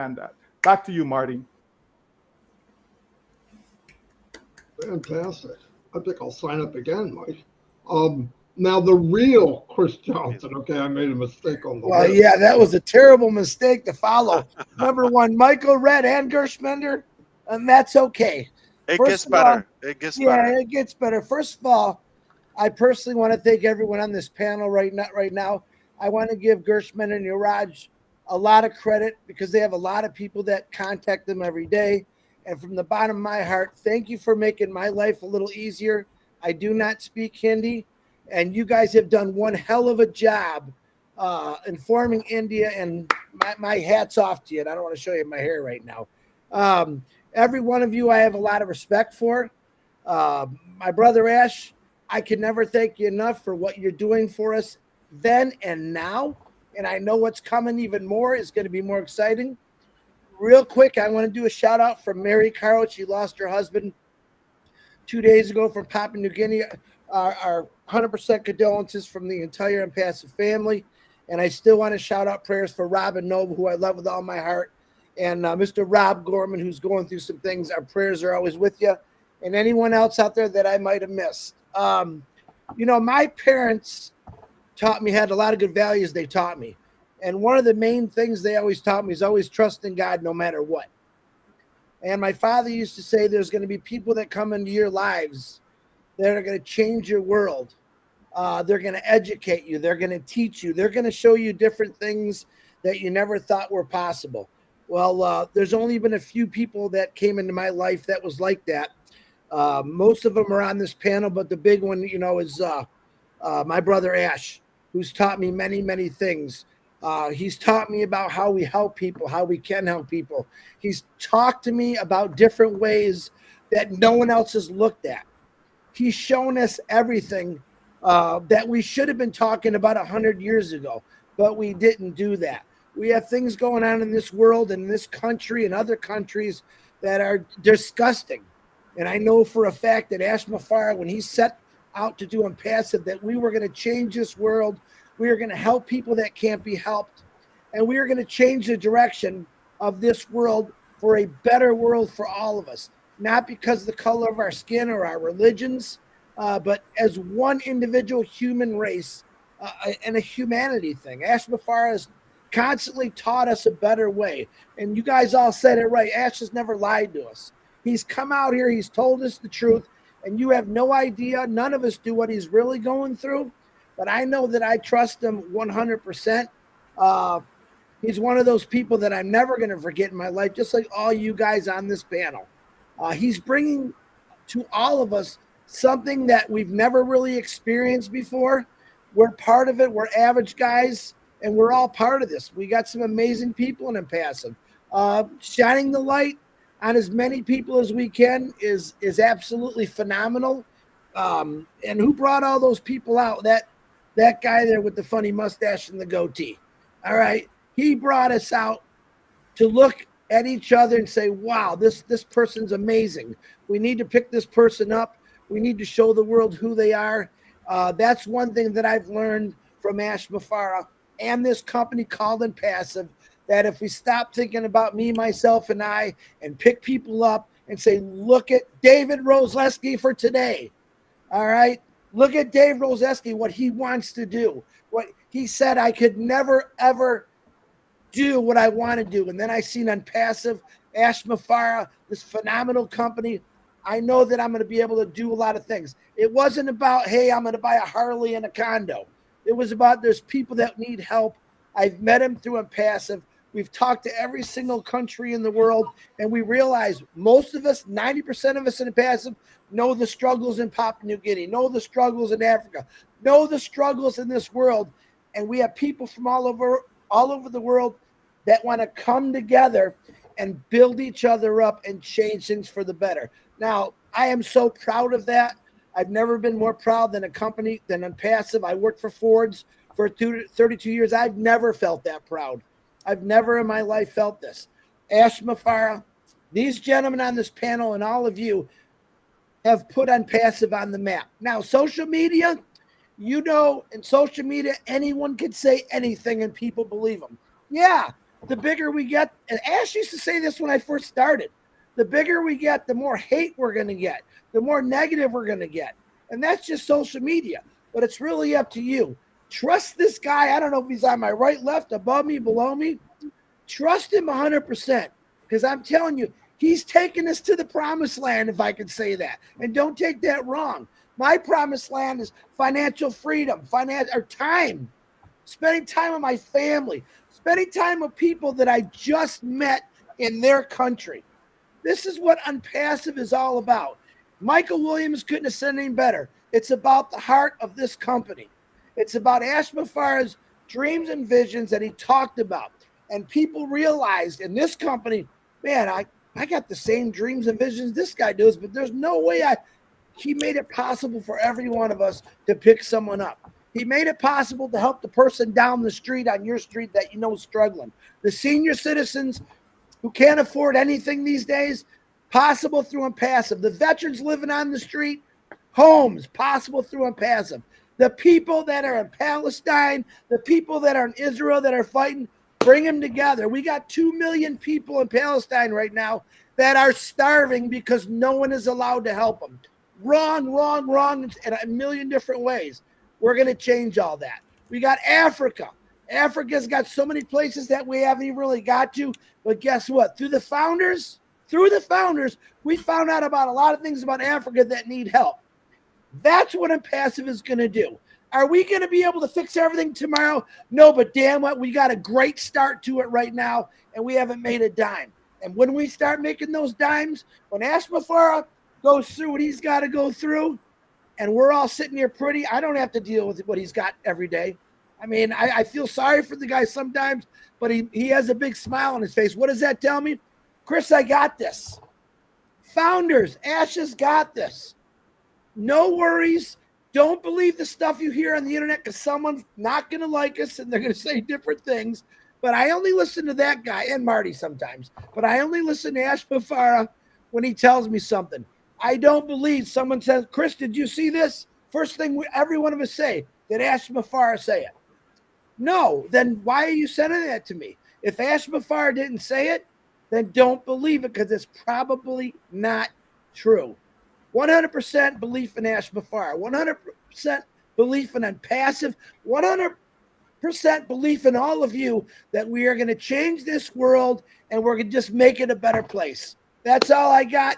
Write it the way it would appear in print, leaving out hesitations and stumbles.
And that. Back to you, Marty. Fantastic. I think I'll sign up again, Mike. Now the real Chris Johnson. Okay, I made a mistake on the list. Yeah, that was a terrible mistake to follow. Number one, Michael Red and Gershmender, and that's okay. It gets better. It gets better. Yeah, it gets better. First of all, I personally want to thank everyone on this panel right now. I want to give Gershman and Uraj a lot of credit because they have a lot of people that contact them every day. And from the bottom of my heart, thank you for making my life a little easier. I do not speak Hindi, and you guys have done one hell of a job informing India, and my hat's off to you. And I don't want to show you my hair right now. Every one of you I have a lot of respect for. My brother Ash, I can never thank you enough for what you're doing for us then and now. And I know what's coming even more is going to be more exciting. Real quick, I want to do a shout out for Mary Caro. She lost her husband 2 days ago from Papua New Guinea. Our 100% condolences from the entire Impassive family. And I still want to shout out prayers for Robin Noble, who I love with all my heart. And Mr. Rob Gorman, who's going through some things. Our prayers are always with you. And anyone else out there that I might have missed. My parents had a lot of good values they taught me. And one of the main things they always taught me is always trust in God no matter what. And my father used to say there's going to be people that come into your lives that are going to change your world. They're going to educate you. They're going to teach you. They're going to show you different things that you never thought were possible. Well, there's only been a few people that came into my life that was like that. Most of them are on this panel, but the big one, is my brother Ash, who's taught me many, many things. He's taught me about how we help people, how we can help people. He's talked to me about different ways that no one else has looked at. He's shown us everything that we should have been talking about 100 years ago, but we didn't do that. We have things going on in this world and this country and other countries that are disgusting. And I know for a fact that Ash Mafara, when he set out to do Impassive, that we were going to change this world. We are going to help people that can't be helped. And we are going to change the direction of this world for a better world for all of us. Not because of the color of our skin or our religions, but as one individual human race and a humanity thing. Ash Mafara has constantly taught us a better way. And you guys all said it right. Ash has never lied to us. He's come out here. He's told us the truth. And you have no idea. None of us do what he's really going through. But I know that I trust him 100%. He's one of those people that I'm never going to forget in my life, just like all you guys on this panel. He's bringing to all of us something that we've never really experienced before. We're part of it. We're average guys, and we're all part of this. We got some amazing people in Impassive. Shining the light on as many people as we can is absolutely phenomenal. And who brought all those people out? That guy there with the funny mustache and the goatee. All right. He brought us out to look at each other and say, wow, this person's amazing. We need to pick this person up. We need to show the world who they are. That's one thing that I've learned from Ash Mafara and this company called Impassive, that if we stop thinking about me, myself, and I, and pick people up and say, look at David Roseski for today. All right. Look at Dave Roseski, what he wants to do. What he said, I could never, ever do what I want to do. And then I seen Impassive, Ash Mafara, this phenomenal company. I know that I'm going to be able to do a lot of things. It wasn't about, hey, I'm going to buy a Harley and a condo. It was about there's people that need help. I've met them through Impassive. We've talked to every single country in the world, and we realize most of us, 90% of us in Impassive, know the struggles in Papua New Guinea, know the struggles in Africa, know the struggles in this world. And we have people from all over the world that want to come together and build each other up and change things for the better. Now, I am so proud of that. I've never been more proud than a company, than Impassive. I worked for Ford's for 32 years. I've never felt that proud. I've never in my life felt this. Ash Mafara, these gentlemen on this panel and all of you have put Impassive on the map. Now, social media, in social media, anyone could say anything and people believe them. Yeah, the bigger we get. And Ash used to say this when I first started. The bigger we get, the more hate we're going to get, the more negative we're going to get. And that's just social media. But it's really up to you. Trust this guy. I don't know if he's on my right, left, above me, below me. Trust him 100%. Because I'm telling you, he's taking us to the promised land, if I can say that. And don't take that wrong. My promised land is financial freedom, or time, spending time with my family, spending time with people that I just met in their country. This is what Unpassive is all about. Michael Williams couldn't have said anything better. It's about the heart of this company. It's about Ash Mafara's dreams and visions that he talked about. And people realized in this company, man, I got the same dreams and visions this guy does, but there's no way he made it possible for every one of us to pick someone up. He made it possible to help the person down the street on your street that you know is struggling. The senior citizens who can't afford anything these days, possible through Unpassive. The veterans living on the street, homes, possible through Unpassive. The people that are in Palestine, the people that are in Israel that are fighting, bring them together. We got 2 million people in Palestine right now that are starving because no one is allowed to help them. Wrong in a million different ways. We're going to change all that. We got Africa. Africa's got so many places that we haven't even really got to. But guess what? Through the founders, we found out about a lot of things about Africa that need help. That's what Unpassive is going to do. Are we going to be able to fix everything tomorrow? No, but damn what, we got a great start to it right now, and we haven't made a dime. And when we start making those dimes, when Ash Mafara goes through what he's got to go through, and we're all sitting here pretty, I don't have to deal with what he's got every day. I mean, I feel sorry for the guy sometimes, but he has a big smile on his face. What does that tell me? Chris, I got this. Founders, Ash has got this. No worries. Don't believe the stuff you hear on the internet because someone's not going to like us and they're going to say different things. But I only listen to that guy and Marty sometimes. But I only listen to Ash Mafara when he tells me something. I don't believe someone says, Chris, did you see this? First thing every one of us say, did Ash Mafara say it? No, then why are you sending that to me? If Ash Mafara didn't say it, then don't believe it because it's probably not true. 100% belief in Ash Mafara, 100% belief in Unpassive, 100% belief in all of you that we are going to change this world and we're going to just make it a better place. That's all I got.